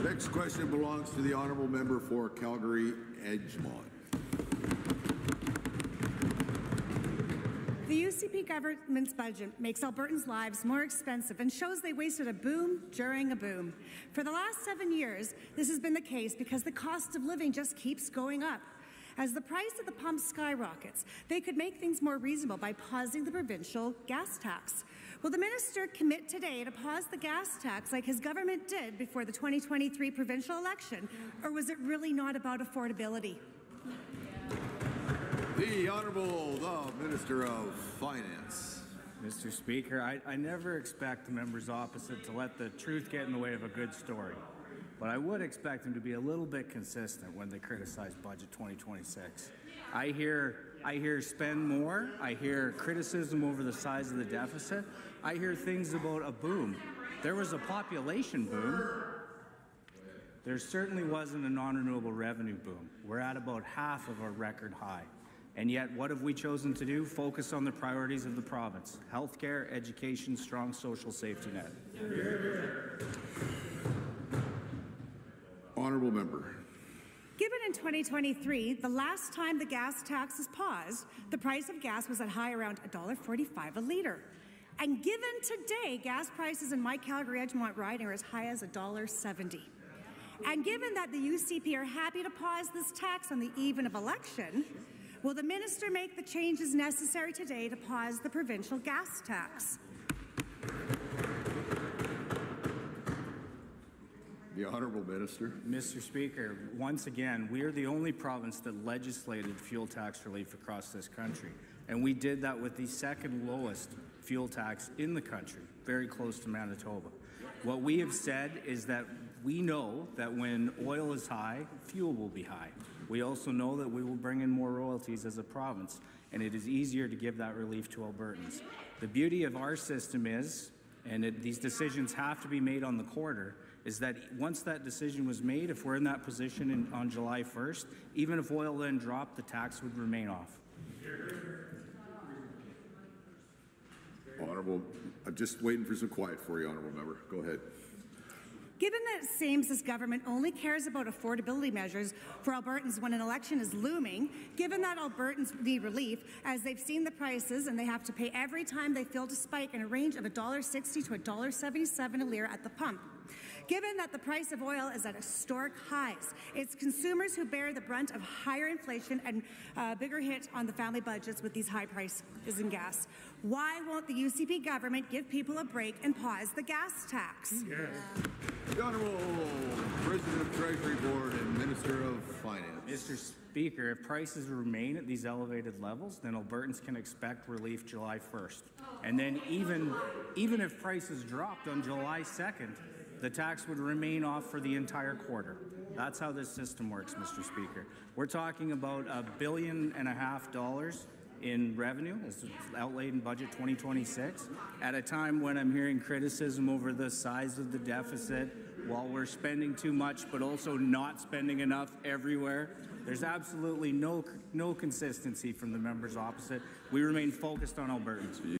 Next question belongs to the honourable member for Calgary-Edgemont. The UCP government's budget makes Albertans' lives more expensive and shows they wasted a boom during a boom. For the last 7 years, this has been the case because the cost of living just keeps going up. As the price of the pump skyrockets, they could make things more reasonable by pausing the provincial gas tax. Will the minister commit today to pause the gas tax like his government did before the 2023 provincial election, or was it really not about affordability? The Honourable the Minister of Finance. Mr. Speaker, I never expect the members opposite to let the truth get in the way of a good story. But I would expect them to be a little bit consistent when they criticize Budget 2026. I hear spend more. I hear criticism over the size of the deficit. I hear things about a boom. There was a population boom. There certainly wasn't a non-renewable revenue boom. We're at about half of a record high. And yet, what have we chosen to do? Focus on the priorities of the province: healthcare, education, strong social safety net. Honourable member. Given in 2023, the last time the gas tax was paused, the price of gas was at high around $1.45 a litre. And given today, gas prices in my Calgary-Edgemont riding are as high as $1.70. And given that the UCP are happy to pause this tax on the eve of election, will the minister make the changes necessary today to pause the provincial gas tax? The Honourable Minister. Mr. Speaker, once again, we are the only province that legislated fuel tax relief across this country. And we did that with the second lowest fuel tax in the country, very close to Manitoba. What we have said is that we know that when oil is high, fuel will be high. We also know that we will bring in more royalties as a province, and it is easier to give that relief to Albertans. The beauty of our system is, and these decisions have to be made on the quarter, is that once that decision was made, if we're in that position on July 1st, even if oil then dropped, the tax would remain off. Honourable, I'm just waiting for some quiet for you, Honourable Member. Go ahead. Given that it seems this government only cares about affordability measures for Albertans when an election is looming, given that Albertans need relief as they've seen the prices and they have to pay every time they feel to spike in a range of $1.60 to $1.77 a litre at the pump, given that the price of oil is at historic highs, it's consumers who bear the brunt of higher inflation and a bigger hit on the family budgets with these high prices in gas. Why won't the UCP government give people a break and pause the gas tax? Yes. The Honourable President of Treasury Board and Minister of Finance. Mr. Speaker, if prices remain at these elevated levels, then Albertans can expect relief July 1st. And then even if prices dropped on July 2nd, the tax would remain off for the entire quarter. That's how this system works, Mr. Speaker. We're talking about $1.5 billion in revenue as outlaid in Budget 2026 at a time when I'm hearing criticism over the size of the deficit while we're spending too much but also not spending enough everywhere. There's absolutely no consistency from the members opposite. We remain focused on Albertans.